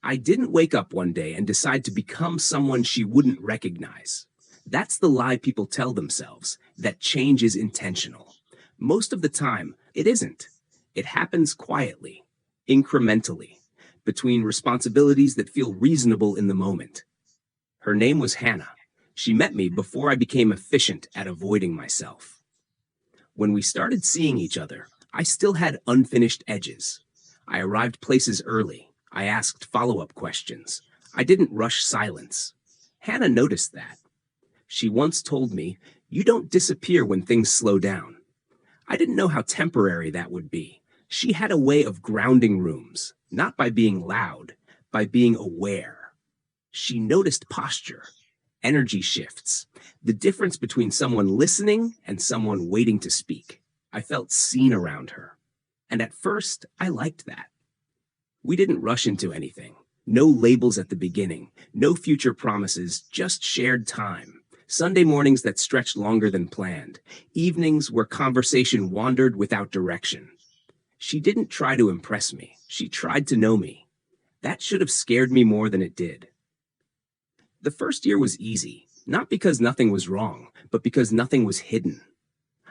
I didn't wake up one day and decide to become someone she wouldn't recognize. That's the lie people tell themselves, that change is intentional. Most of the time, it isn't. It happens quietly, incrementally, between responsibilities that feel reasonable in the moment. Her name was Hannah. She met me before I became efficient at avoiding myself. When we started seeing each other, I still had unfinished edges. I arrived places early. I asked follow-up questions. I didn't rush silence. Hannah noticed that. She once told me, "You don't disappear when things slow down." I didn't know how temporary that would be. She had a way of grounding rooms, not by being loud, by being aware. She noticed posture, energy shifts, the difference between someone listening and someone waiting to speak. I felt seen around her. And at first, I liked that. We didn't rush into anything. No labels at the beginning, no future promises, just shared time. Sunday mornings that stretched longer than planned. Evenings where conversation wandered without direction. She didn't try to impress me. She tried to know me. That should have scared me more than it did. The first year was easy, not because nothing was wrong, but because nothing was hidden.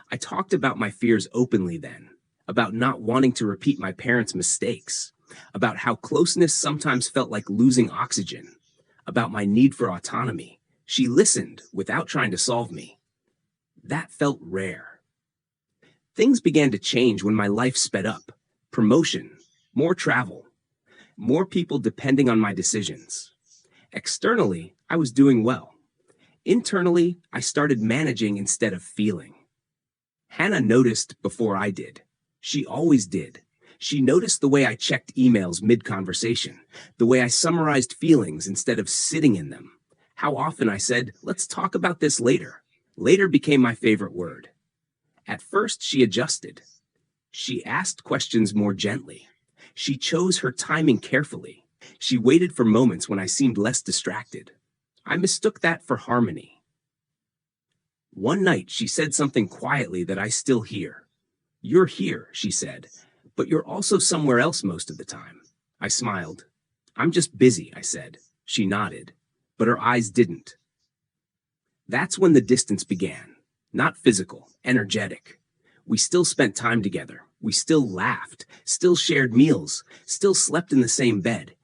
I talked about my fears openly then, about not wanting to repeat my parents' mistakes, about how closeness sometimes felt like losing oxygen, about my need for autonomy. She listened without trying to solve me. That felt rare. Things began to change when my life sped up. Promotion, more travel, more people depending on my decisions. Externally, I was doing well. Internally, I started managing instead of feeling. Hannah noticed before I did. She always did. She noticed the way I checked emails mid-conversation, the way I summarized feelings instead of sitting in them. How often I said, "Let's talk about this later." Later became my favorite word. At first, she adjusted. She asked questions more gently. She chose her timing carefully. She waited for moments when I seemed less distracted. I mistook that for harmony. One night, she said something quietly that I still hear. "You're here," she said, "but you're also somewhere else most of the time." I smiled. "I'm just busy," I said. She nodded, but her eyes didn't. That's when the distance began. Not physical, energetic. We still spent time together. We still laughed, still shared meals, still slept in the same bed.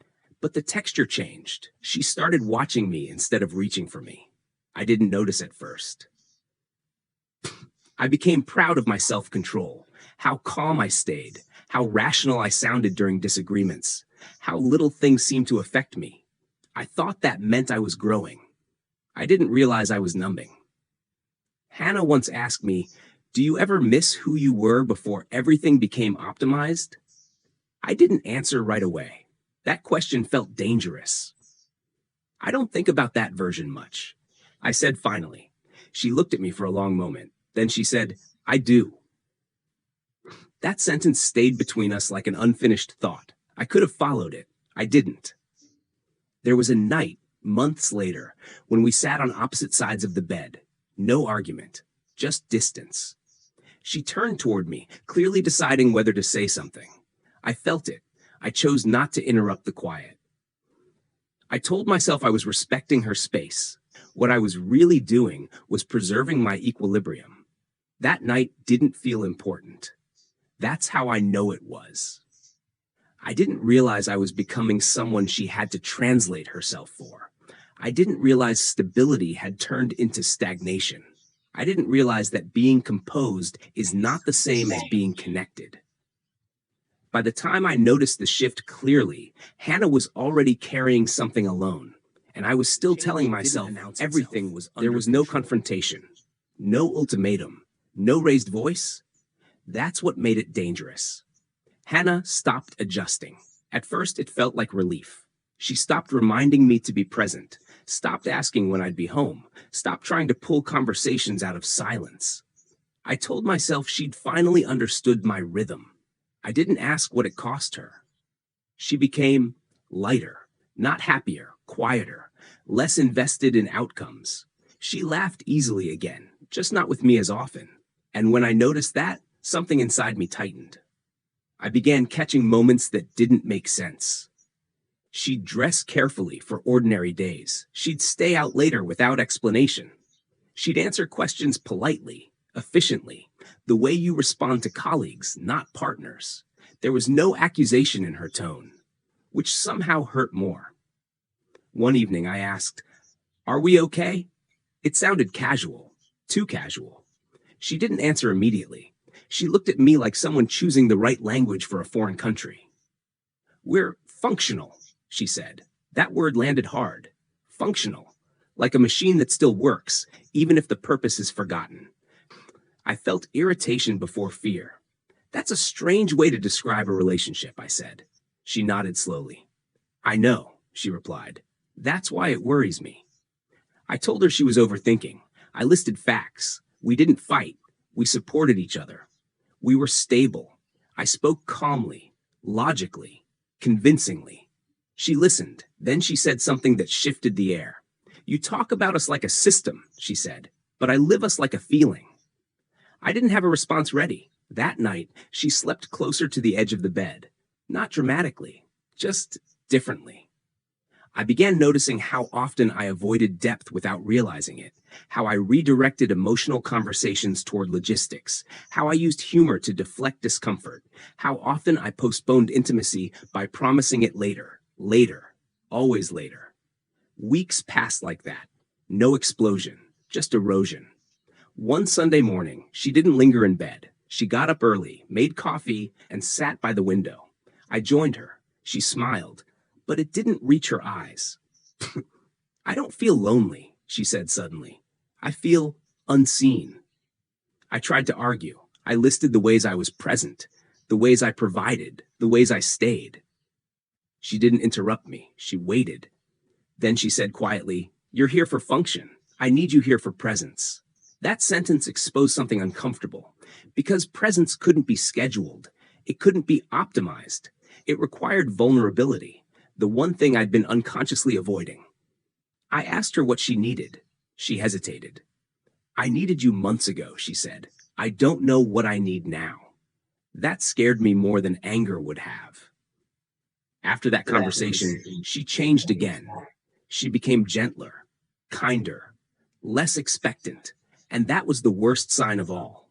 But the texture changed. She started watching me instead of reaching for me. I didn't notice at first. I became proud of my self-control, how calm I stayed, how rational I sounded during disagreements, how little things seemed to affect me. I thought that meant I was growing. I didn't realize I was numbing. Hannah once asked me, "Do you ever miss who you were before everything became optimized?" I didn't answer right away. That question felt dangerous. "I don't think about that version much," I said finally. She looked at me for a long moment. Then she said, "I do." That sentence stayed between us like an unfinished thought. I could have followed it. I didn't. There was a night, months later, when we sat on opposite sides of the bed. No argument, just distance. She turned toward me, clearly deciding whether to say something. I felt it. I chose not to interrupt the quiet. I told myself I was respecting her space. What I was really doing was preserving my equilibrium. That night didn't feel important. That's how I know it was. I didn't realize I was becoming someone she had to translate herself for. I didn't realize stability had turned into stagnation. I didn't realize that being composed is not the same as being connected. By the time I noticed the shift clearly, Hannah was already carrying something alone, and I was still telling myself everything was under control. There was no confrontation, no ultimatum, no raised voice. That's what made it dangerous. Hannah stopped adjusting. At first, it felt like relief. She stopped reminding me to be present, stopped asking when I'd be home, stopped trying to pull conversations out of silence. I told myself she'd finally understood my rhythm. I didn't ask what it cost her. She became lighter, not happier, quieter, less invested in outcomes. She laughed easily again, just not with me as often. And when I noticed that, something inside me tightened. I began catching moments that didn't make sense. She'd dress carefully for ordinary days. She'd stay out later without explanation. She'd answer questions politely, efficiently, the way you respond to colleagues, not partners. There was no accusation in her tone, which somehow hurt more. One evening I asked, "Are we okay?" It sounded casual, too casual. She didn't answer immediately. She looked at me like someone choosing the right language for a foreign country. "We're functional," she said. That word landed hard. Functional. Like a machine that still works, even if the purpose is forgotten. I felt irritation before fear. "That's a strange way to describe a relationship," I said. She nodded slowly. "I know," she replied. "That's why it worries me." I told her she was overthinking. I listed facts. We didn't fight. We supported each other. We were stable. I spoke calmly, logically, convincingly. She listened. Then she said something that shifted the air. "You talk about us like a system," she said, "but I live us like a feeling." I didn't have a response ready. That night, she slept closer to the edge of the bed. Not dramatically, just differently. I began noticing how often I avoided depth without realizing it, how I redirected emotional conversations toward logistics, how I used humor to deflect discomfort, how often I postponed intimacy by promising it later, always later. Weeks passed like that. No explosion, just erosion. One Sunday morning, she didn't linger in bed. She got up early, made coffee, and sat by the window. I joined her. She smiled, but it didn't reach her eyes. "I don't feel lonely," she said suddenly. "I feel unseen." I tried to argue. I listed the ways I was present, the ways I provided, the ways I stayed. She didn't interrupt me. She waited. Then she said quietly, "You're here for function. I need you here for presence." That sentence exposed something uncomfortable, because presence couldn't be scheduled. It couldn't be optimized. It required vulnerability, the one thing I'd been unconsciously avoiding. I asked her what she needed. She hesitated. "I needed you months ago," she said. "I don't know what I need now." That scared me more than anger would have. After that conversation, she changed again. She became gentler, kinder, less expectant, and that was the worst sign of all.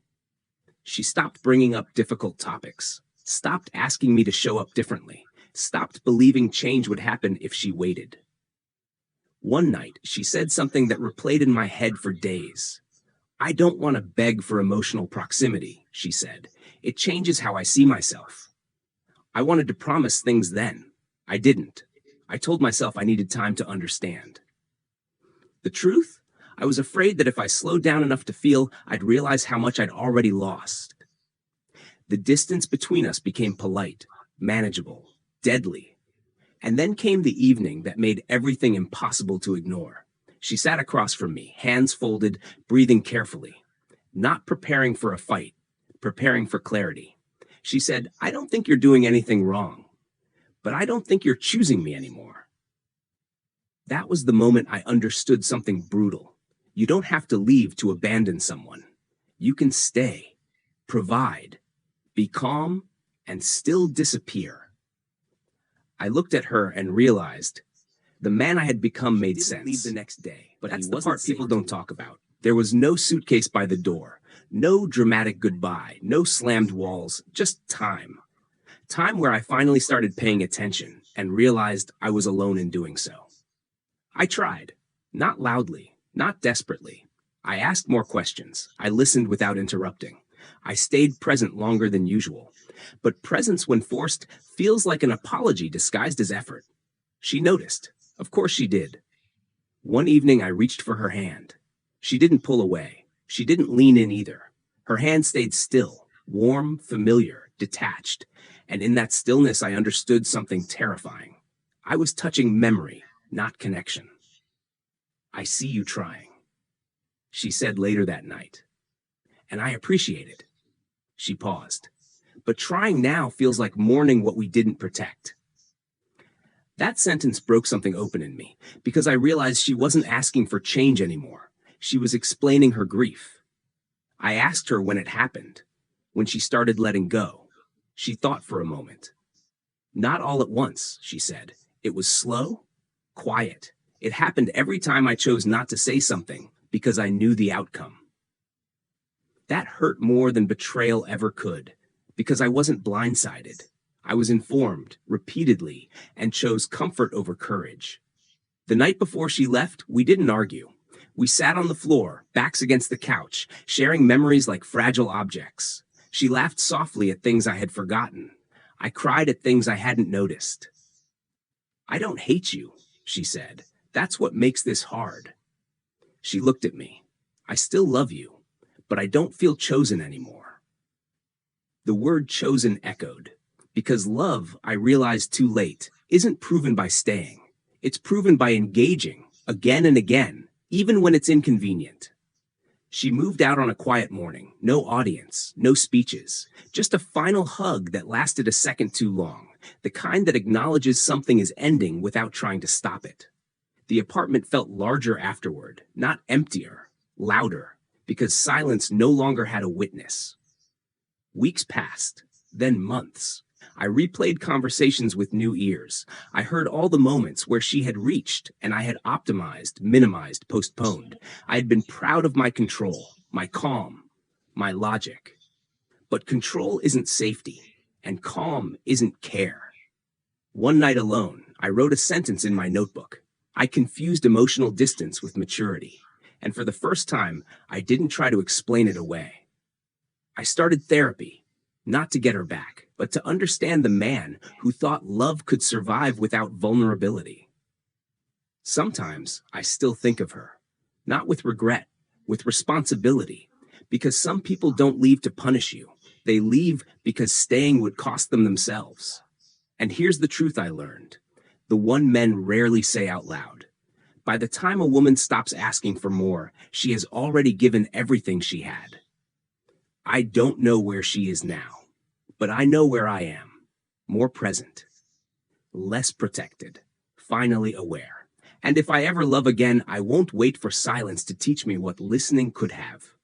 She stopped bringing up difficult topics, stopped asking me to show up differently, stopped believing change would happen if she waited. One night, she said something that replayed in my head for days. "I don't want to beg for emotional proximity," she said. "It changes how I see myself." I wanted to promise things then. I didn't. I told myself I needed time to understand. The truth? I was afraid that if I slowed down enough to feel, I'd realize how much I'd already lost. The distance between us became polite, manageable, deadly. And then came the evening that made everything impossible to ignore. She sat across from me, hands folded, breathing carefully. Not preparing for a fight, preparing for clarity. She said, "I don't think you're doing anything wrong, but I don't think you're choosing me anymore." That was the moment I understood something brutal. You don't have to leave to abandon someone. You can stay, provide, be calm, and still disappear. I looked at her and realized the man I had become made sense. Leave the next day, but that's the part people don't talk about. There was no suitcase by the door, no dramatic goodbye, no slammed walls, just time. Time where I finally started paying attention and realized I was alone in doing so. I tried, not loudly, not desperately. I asked more questions. I listened without interrupting. I stayed present longer than usual. But presence, when forced, feels like an apology disguised as effort. She noticed. Of course she did. One evening I reached for her hand. She didn't pull away. She didn't lean in either. Her hand stayed still, warm, familiar, detached. And in that stillness I understood something terrifying. I was touching memory, not connection. "I see you trying," she said later that night. "And I appreciate it." She paused. "But trying now feels like mourning what we didn't protect." That sentence broke something open in me, because I realized she wasn't asking for change anymore. She was explaining her grief. I asked her when it happened, when she started letting go. She thought for a moment. "Not all at once," she said. It was slow, quiet. It happened every time I chose not to say something because I knew the outcome. That hurt more than betrayal ever could, because I wasn't blindsided. I was informed, repeatedly, and chose comfort over courage. The night before she left, we didn't argue. We sat on the floor, backs against the couch, sharing memories like fragile objects. She laughed softly at things I had forgotten. I cried at things I hadn't noticed. "I don't hate you," she said. "That's what makes this hard." She looked at me. "I still love you, but I don't feel chosen anymore." The word chosen echoed, because love, I realized too late, isn't proven by staying. It's proven by engaging, again and again, even when it's inconvenient. She moved out on a quiet morning, no audience, no speeches, just a final hug that lasted a second too long, the kind that acknowledges something is ending without trying to stop it. The apartment felt larger afterward, not emptier, louder, because silence no longer had a witness. Weeks passed, then months. I replayed conversations with new ears. I heard all the moments where she had reached and I had optimized, minimized, postponed. I had been proud of my control, my calm, my logic. But control isn't safety, and calm isn't care. One night alone, I wrote a sentence in my notebook. I confused emotional distance with maturity. And for the first time, I didn't try to explain it away. I started therapy, not to get her back, but to understand the man who thought love could survive without vulnerability. Sometimes I still think of her, not with regret, with responsibility, because some people don't leave to punish you. They leave because staying would cost them themselves. And here's the truth I learned, the one men rarely say out loud. By the time a woman stops asking for more, she has already given everything she had. I don't know where she is now, but I know where I am. More present, less protected, finally aware. And if I ever love again, I won't wait for silence to teach me what listening could have.